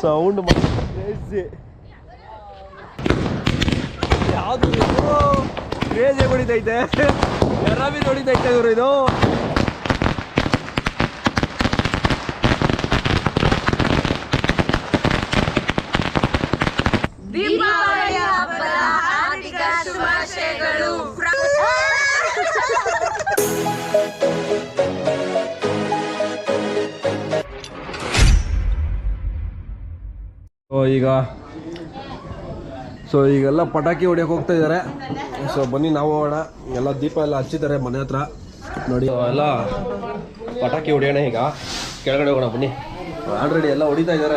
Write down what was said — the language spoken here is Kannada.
Sound crazy. ಯಾವುದು ಕ್ರೇಜಿ ಹೊಡಿತೈತೆ, ಎರಾಬಿ ಹೊಡಿತೈತೆ ಇವರು. ಇದು ಈಗೆಲ್ಲ ಪಟಾಕಿ ಹೊಡಿಯೋಕೆ ಹೋಗ್ತಾ ಇದ್ದಾರೆ. ಸೊ ಬನ್ನಿ ನಾವು ಹೋಗೋಣ. ಎಲ್ಲ ದೀಪ ಎಲ್ಲ ಹಚ್ಚಿದ್ದಾರೆ ಮನೆ ಹತ್ರ ನೋಡಿ. ಎಲ್ಲ ಪಟಾಕಿ ಹೊಡಿಯೋಣ. ಈಗ ಕೆಳಗಡೆ ಹೋಗೋಣ ಬನ್ನಿ. ಆಲ್ರೆಡಿ ಎಲ್ಲ ಹೊಡಿತಾ ಇದ್ದಾರೆ.